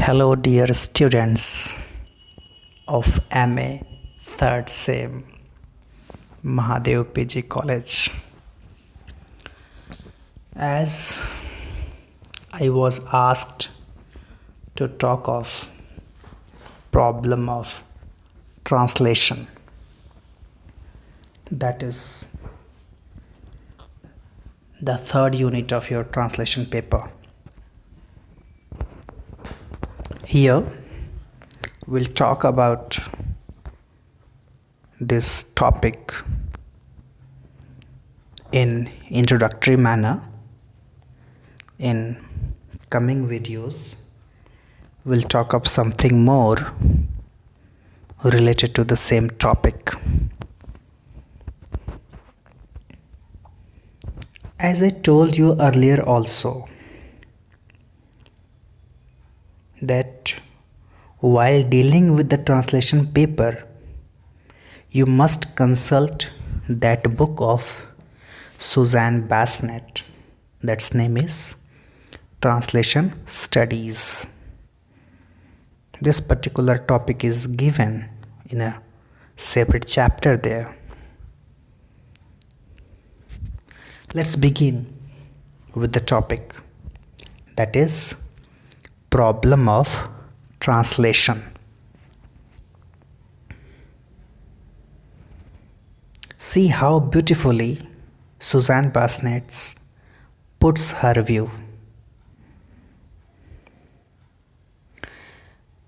Hello, dear students of MA third sem, Mahadev PG College. As I was asked to talk of problem of translation, that is the third unit of your translation paper. Here we'll talk about this topic in introductory manner. In coming videos, we'll talk of something more related to the same topic. As I told you earlier also, that while dealing with the translation paper, you must consult that book of Suzanne Bassnett. That's name is Translation Studies. This particular topic is given in a separate chapter there. Let's begin with the topic, that is problem of translation. See how beautifully Suzanne Bassnett puts her view.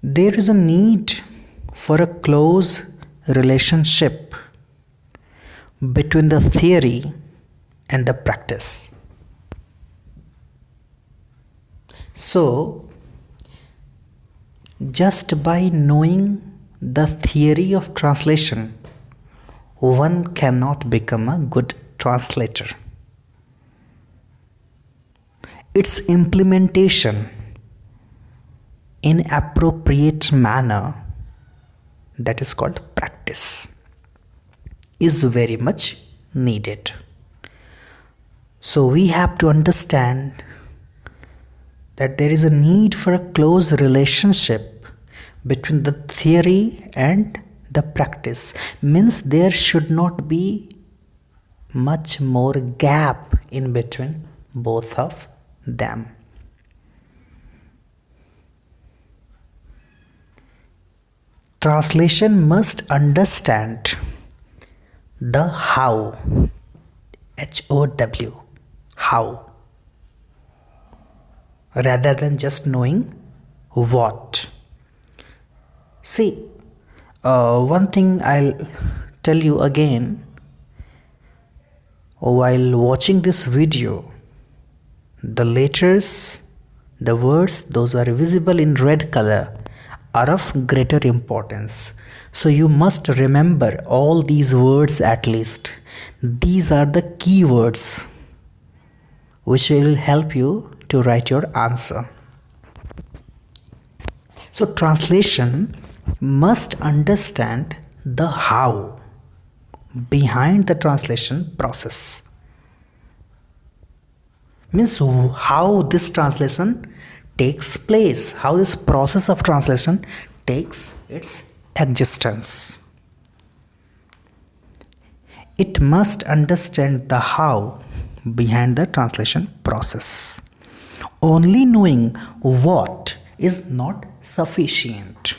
There is a need for a close relationship between the theory and the practice. So, just by knowing the theory of translation, one cannot become a good translator. Its implementation in appropriate manner, that is called practice, is very much needed. So we have to understand that there is a need for a close relationship between the theory and the practice. Means there should not be much more gap in between both of them. Translation must understand the how, H-O-W, how, rather than just knowing what. See, one thing I'll tell you again, while watching this video, the letters, the words, those are visible in red color, are of greater importance. So you must remember all these words at least. These are the key words which will help you to write your answer. So translation must understand the how behind the translation process. Means how this translation takes place, how this process of translation takes its existence. It must understand the how behind the translation process. Only knowing what is not sufficient.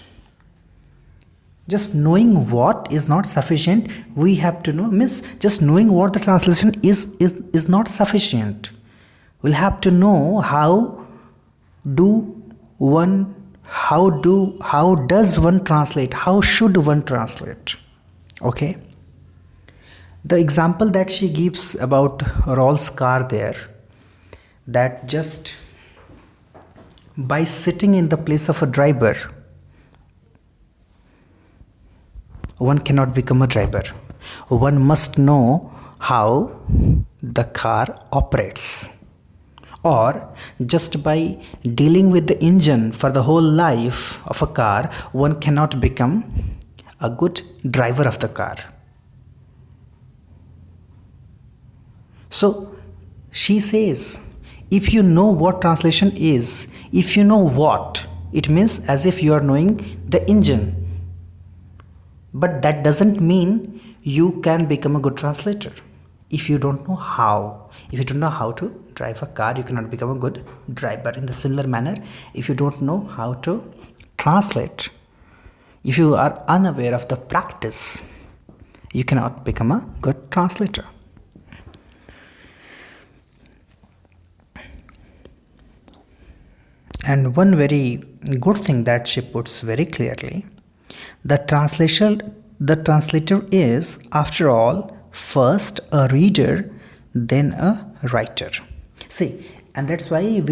Just knowing what is not sufficient, we have to know, means just knowing what the translation is not sufficient. We'll have to know how does one translate, how should one translate. Okay, the example that she gives about Rolls car there, that just by sitting in the place of a driver, one cannot become a driver. One must know how the car operates. Or just by dealing with the engine for the whole life of a car, one cannot become a good driver of the car. So she says, if you know what translation is, if you know what, It means as if you are knowing the engine. But that doesn't mean you can become a good translator. If you don't know how, if you don't know how to drive a car, you cannot become a good driver. In the similar manner, if you don't know how to translate, if you are unaware of the practice, you cannot become a good translator. And one very good thing that she puts very clearly, the translator is, after all, first a reader, then a writer. See, and that's why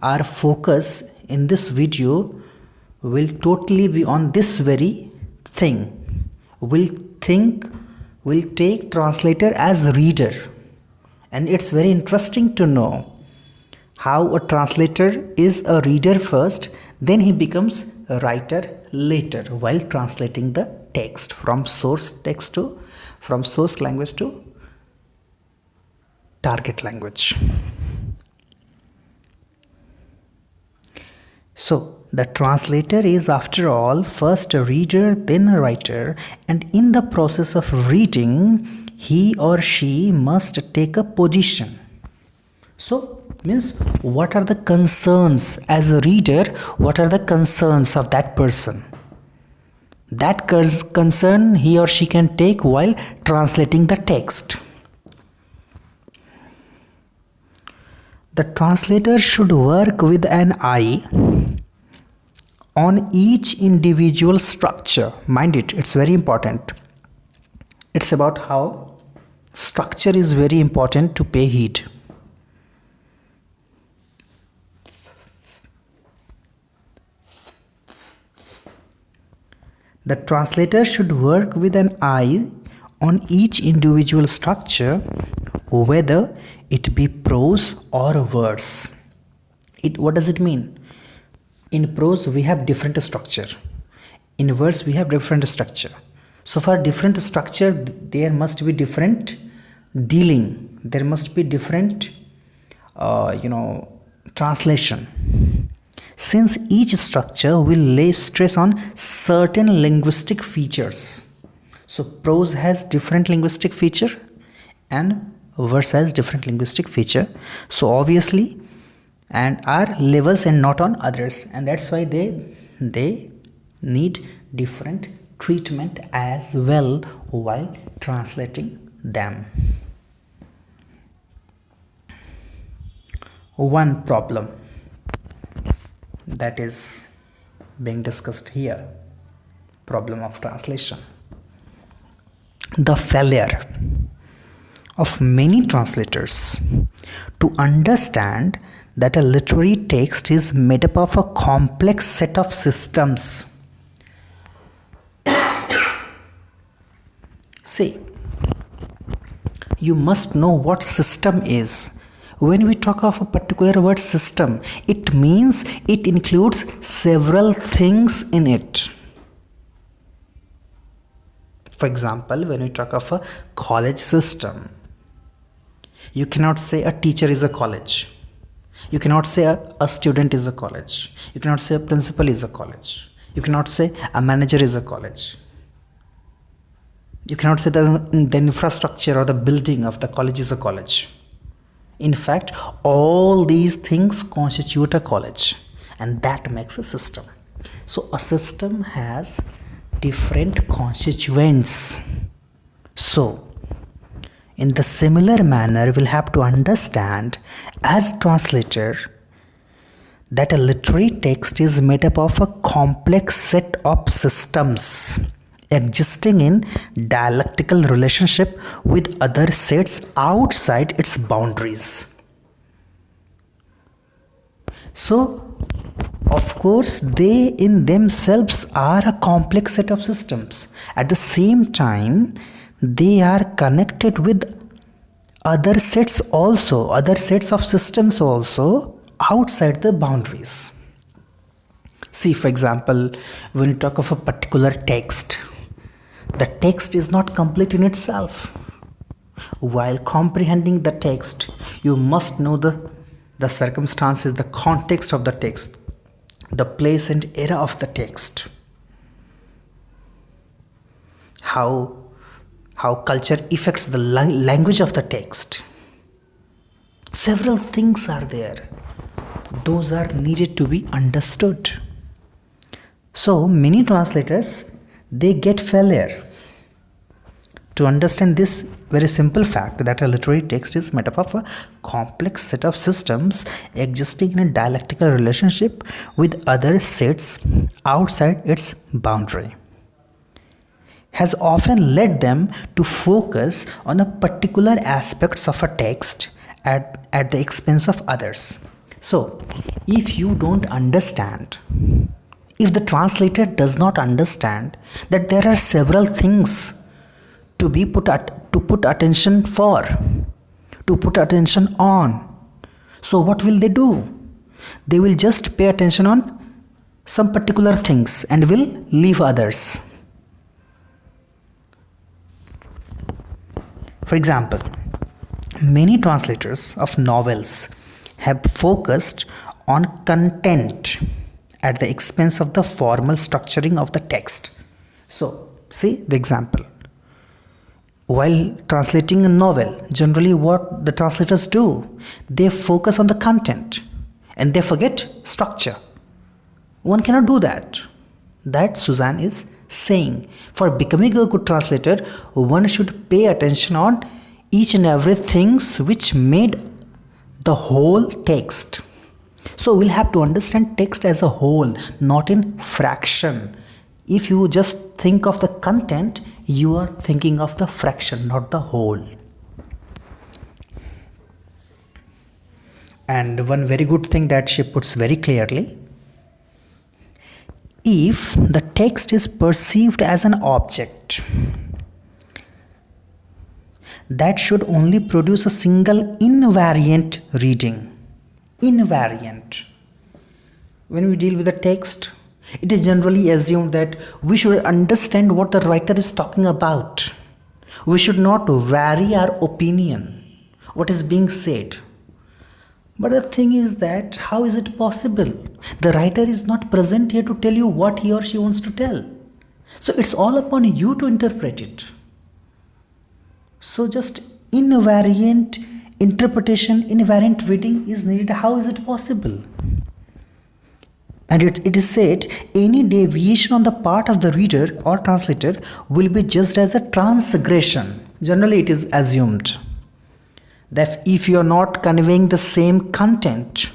our focus in this video will totally be on this very thing. We'll take translator as reader, and it's very interesting to know how a translator is a reader first, then he becomes a writer later while translating the text from source language to target language. So the translator is, after all, first a reader, then a writer, and in the process of reading, he or she must take a position. So, means what are the concerns as a reader? What are the concerns of that person? That concern he or she can take while translating the text. The translator should work with an eye on each individual structure. Mind it, it's very important. It's about how structure is very important to pay heed. The translator should work with an eye on each individual structure, whether it be prose or verse. What does it mean? In prose, we have different structure. In verse, we have different structure. So for different structure, there must be different dealing. There must be different, translation. Since each structure will lay stress on certain linguistic features. So prose has different linguistic feature and verse has different linguistic feature. So obviously, and are levels and not on others. And that's why they need different treatment as well while translating them. One problem that is being discussed here, problem of translation. The failure of many translators to understand that a literary text is made up of a complex set of systems. See, you must know what system is. When we talk of a particular word system, it means it includes several things in it. For example, when we talk of a college system, you cannot say a teacher is a college. You cannot say a student is a college. You cannot say a principal is a college. You cannot say a manager is a college. You cannot say the infrastructure or the building of the college is a college. In fact, all these things constitute a college, and that makes a system. So a system has different constituents. So in the similar manner, we'll have to understand as translator that a literary text is made up of a complex set of systems existing in dialectical relationship with other sets outside its boundaries. So, of course, they in themselves are a complex set of systems. At the same time, they are connected with other sets of systems also outside the boundaries. See, for example, when you talk of a particular text, the text is not complete in itself. While comprehending the text, you must know the circumstances, the context of the text. the place and era of the text, how culture affects the language of the text. Several things are there. Those are needed to be understood. So many translators, they get failure to understand this very simple fact that a literary text is made up of a complex set of systems existing in a dialectical relationship with other sets outside its boundary, has often led them to focus on a particular aspects of a text at the expense of others. So, if you don't understand, if the translator does not understand that there are several things to put attention for, to put attention on, so what will they do? They will just pay attention on some particular things and will leave others. For example, many translators of novels have focused on content at the expense of the formal structuring of the text. So, see the example. While translating a novel, generally what the translators do, they focus on the content and they forget structure. One cannot do that. That Suzanne is saying. For becoming a good translator, one should pay attention on each and every things which made the whole text. So we'll have to understand text as a whole, not in fraction. If you just think of the content, you are thinking of the fraction, not the whole. And one very good thing that she puts very clearly, if the text is perceived as an object, that should only produce a single invariant reading. Invariant. When we deal with the text, it is generally assumed that we should understand what the writer is talking about. We should not vary our opinion, what is being said. But the thing is that, how is it possible? The writer is not present here to tell you what he or she wants to tell. So it's all upon you to interpret it. So just invariant interpretation, invariant reading is needed. How is it possible? And it is said, any deviation on the part of the reader or translator will be judged as a transgression. Generally it is assumed that if you are not conveying the same content,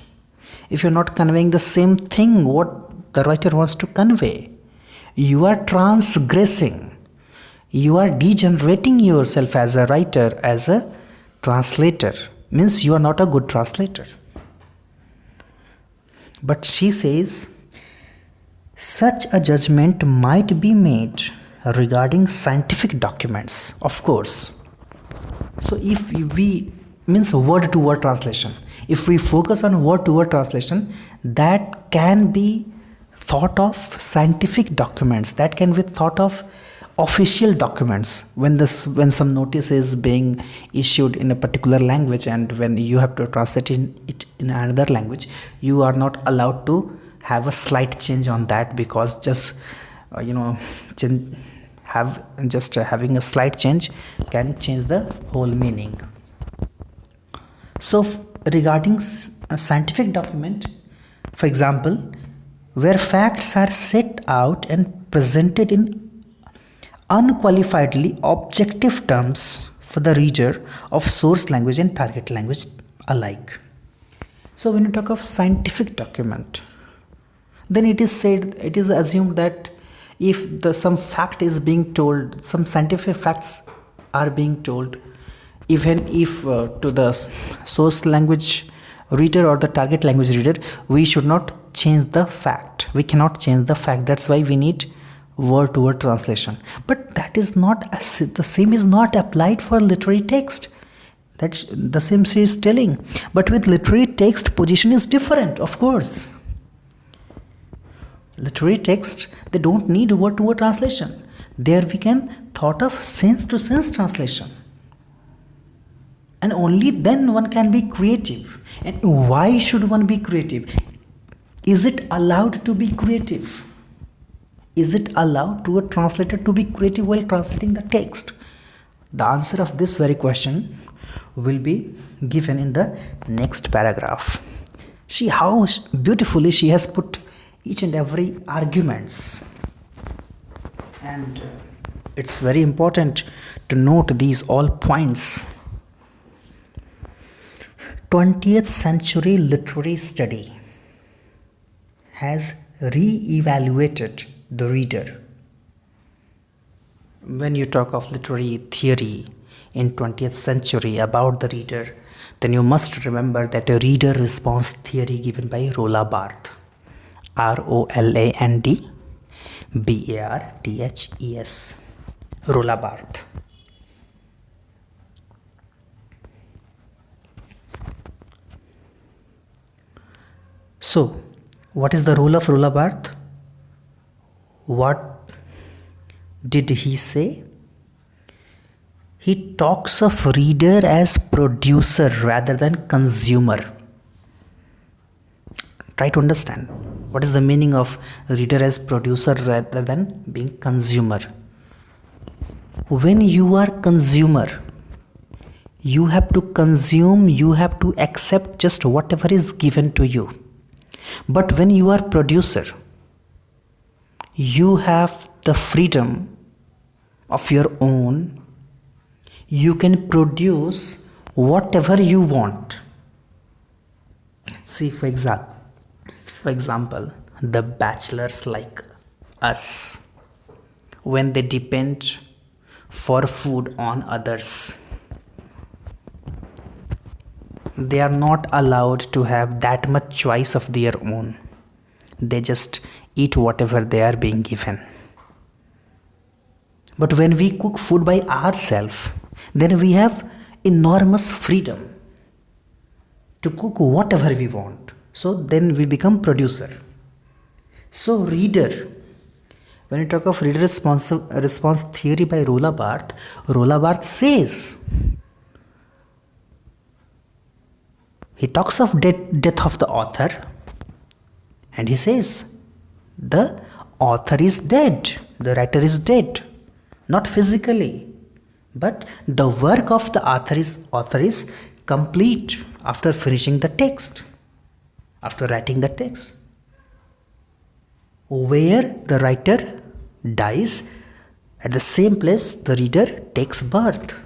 if you are not conveying the same thing what the writer wants to convey, you are transgressing. You are degenerating yourself as a writer, as a translator. Means you are not a good translator. But she says, such a judgment might be made regarding scientific documents, of course. So if we, means word to word translation, if we focus on word to word translation, that can be thought of scientific documents, that can be thought of official documents. When some notice is being issued in a particular language and when you have to translate it in another language, you are not allowed to have a slight change on that, because just having a slight change can change the whole meaning. So regarding a scientific document, for example, where facts are set out and presented in unqualifiedly objective terms for the reader of source language and target language alike. So when you talk of scientific document, then it is said, it is assumed that if some fact is being told, some scientific facts are being told, even if to the source language reader or the target language reader, we should not change the fact. We cannot change the fact. That's why we need word to word translation. But that is not, the same is not applied for literary text. That's the same she is telling. But with literary text, position is different, of course. Literary text, they don't need word to word translation. There we can thought of sense to sense translation. And only then one can be creative. And why should one be creative? Is it allowed to be creative? Is it allowed to a translator to be creative while translating the text? The answer of this very question will be given in the next paragraph. See how beautifully she has put each and every arguments, and it's very important to note these all points. 20th century literary study has re-evaluated the reader. When you talk of literary theory in 20th century about the reader, then you must remember that a reader response theory given by Roland Barthes, ROLANDBARTHES, Roland Barthes. So, what is the role of Roland Barthes? What did he say? He talks of reader as producer rather than consumer. Try to understand what is the meaning of reader as producer rather than being consumer. When you are consumer, you have to consume, you have to accept just whatever is given to you. But when you are producer, you have the freedom of your own. You can produce whatever you want. See, for example, the bachelors like us, when they depend for food on others, they are not allowed to have that much choice of their own. They just eat whatever they are being given. But when we cook food by ourselves, then we have enormous freedom to cook whatever we want. So then we become producer. So reader, when you talk of reader response theory by Roland Barthes says, he talks of death of the author, and he says the author is dead, the writer is dead, not physically, but the work of the author is complete after finishing the text, after writing the text. Where the writer dies, at the same place the reader takes birth.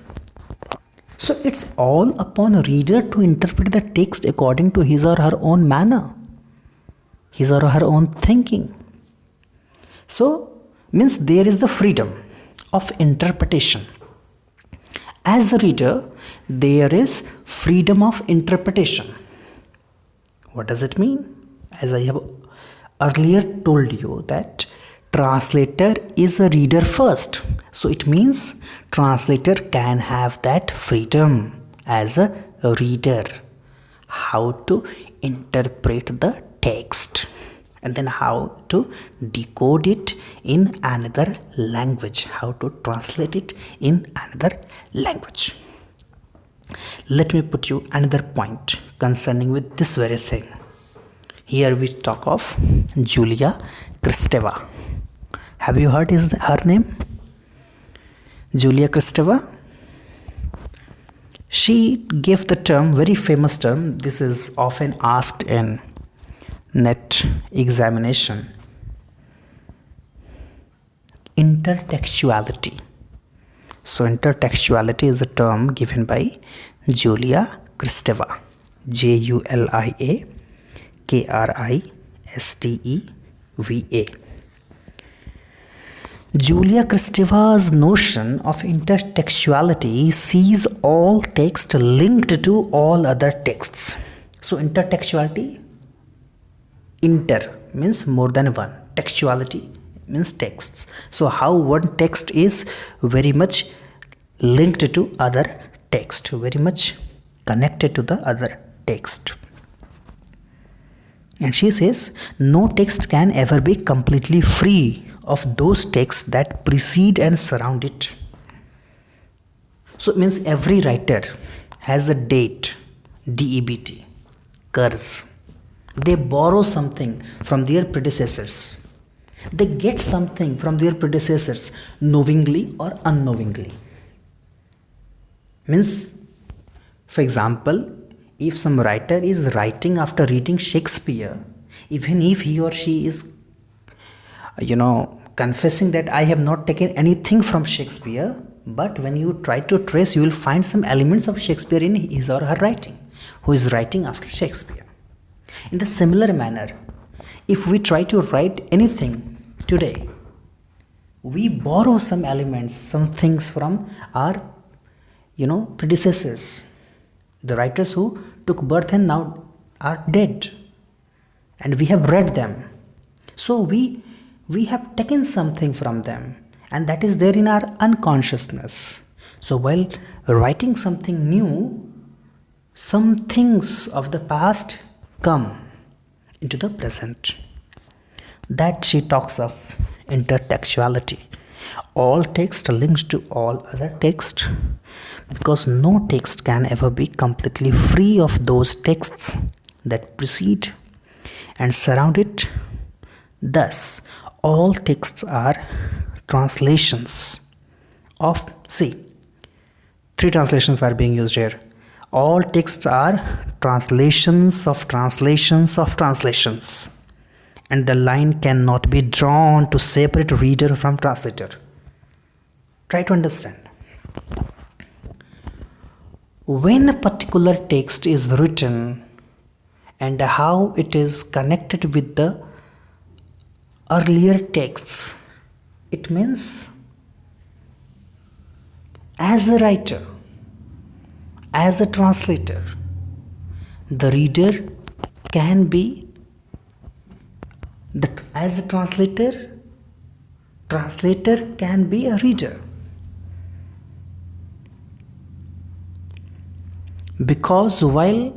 So it's all upon a reader to interpret the text according to his or her own manner, his or her own thinking. So means there is the freedom of interpretation. As a reader, there is freedom of interpretation. What does it mean? As I have earlier told you that translator is a reader first. So it means translator can have that freedom as a reader, how to interpret the text and then how to decode it in another language, how to translate it in another language. Let me put you another point concerning with this very thing. Here we talk of Julia Kristeva. Have you heard her name? Julia Kristeva. She gave the term, very famous term, this is often asked in net examination, intertextuality. So intertextuality is a term given by Julia Kristeva, JuliaKristeva. Julia Kristeva's notion of intertextuality sees all text linked to all other texts. So intertextuality, inter means more than one, textuality means texts. So how one text is very much linked to other text, very much connected to the other text. And she says no text can ever be completely free of those texts that precede and surround it. So it means every writer has a date, DEBT, curse, They borrow something from their predecessors. They get something from their predecessors knowingly or unknowingly. Means, for example, if some writer is writing after reading Shakespeare, even if he or she is, confessing that I have not taken anything from Shakespeare, but when you try to trace, you will find some elements of Shakespeare in his or her writing, who is writing after Shakespeare. In the similar manner, if we try to write anything today, we borrow some elements, some things from our, predecessors, the writers who took birth and now are dead, and we have read them. So we have taken something from them, and that is there in our unconsciousness. So while writing something new, some things of the past come into the present. That she talks of intertextuality. All text links to all other text, because no text can ever be completely free of those texts that precede and surround it. Thus, all texts are translations of, three translations are being used here. All texts are translations of translations of translations, and the line cannot be drawn to separate reader from translator. Try to understand. When a particular text is written and how it is connected with the earlier texts, it means as a writer, as a translator, the reader can be, as a translator can be a reader. Because while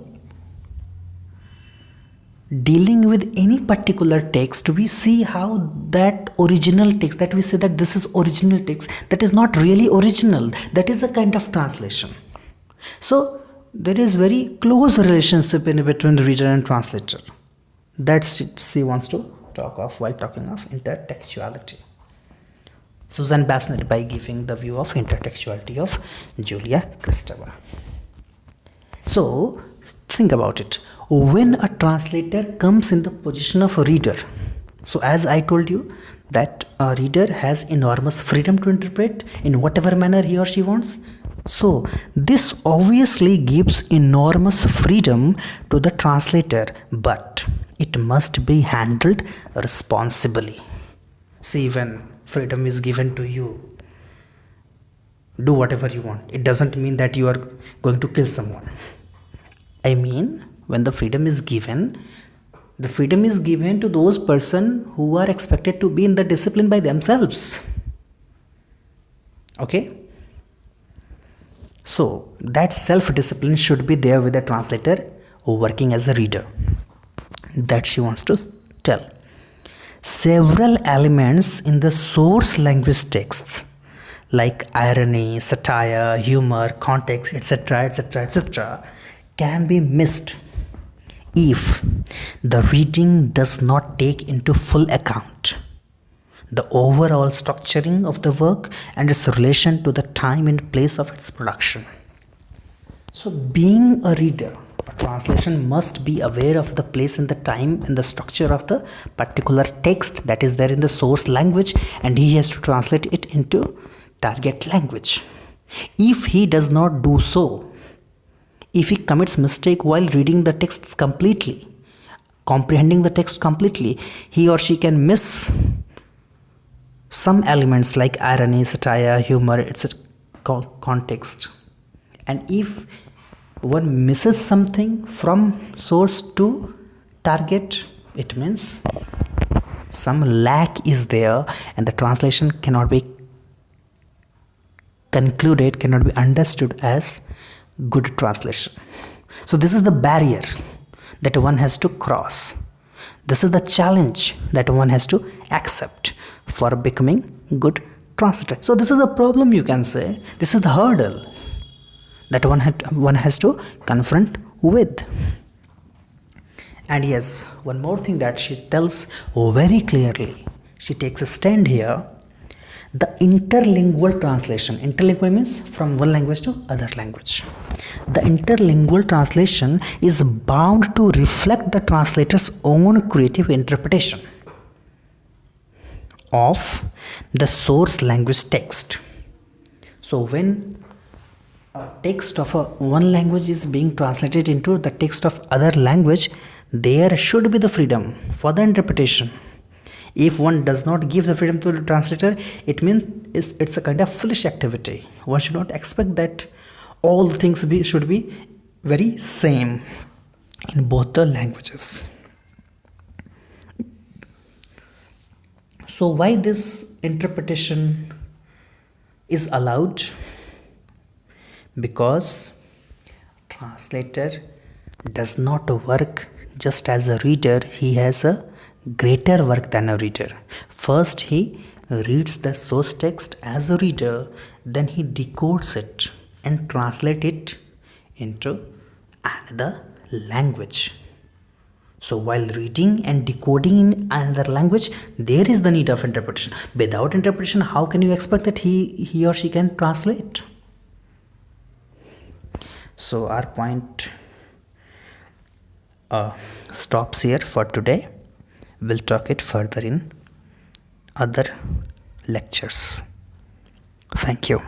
dealing with any particular text, we see how that original text, that we say that this is original text, that is not really original, that is a kind of translation. So there is very close relationship in between the reader and translator. That's she wants to talk of while talking of intertextuality. Susan Bassnett, by giving the view of intertextuality of Julia Kristeva. So think about it. When a translator comes in the position of a reader, so as I told you that a reader has enormous freedom to interpret in whatever manner he or she wants. So this obviously gives enormous freedom to the translator, but it must be handled responsibly. See, when freedom is given to you, do whatever you want. It doesn't mean that you are going to kill someone. I mean, when the freedom is given to those persons who are expected to be in the discipline by themselves. Okay? So that self-discipline should be there with the translator working as a reader. That she wants to tell. Several elements in the source language texts, like irony, satire, humor, context, etc., can be missed if the reading does not take into full account the overall structuring of the work and its relation to the time and place of its production. So being a reader, a translation must be aware of the place and the time and the structure of the particular text that is there in the source language, and he has to translate it into target language. If he does not do so, if he commits mistake while reading the text completely, comprehending the text completely, he or she can miss some elements like irony, satire, humor, etc. context. And if one misses something from source to target, it means some lack is there and the translation cannot be concluded, cannot be understood as good translation. So this is the barrier that one has to cross. This is the challenge that one has to accept for becoming good translator. So this is the problem, you can say. This is the hurdle that one has to confront with. And yes, one more thing that she tells very clearly, she takes a stand here. The interlingual translation. Interlingual means from one language to other language. The interlingual translation is bound to reflect the translator's own creative interpretation of the source language text. So when a text of one language is being translated into the text of other language, there should be the freedom for the interpretation. If one does not give the freedom to the translator, it means it's a kind of foolish activity. One should not expect that all things should be very same in both the languages. So why this interpretation is allowed? Because translator does not work just as a reader, he has a greater work than a reader. First he reads the source text as a reader, then he decodes it and translates it into another language. So while reading and decoding in another language, there is the need of interpretation. Without interpretation, how can you expect that he or she can translate? So our point stops here for today. We'll talk it further in other lectures. Thank you.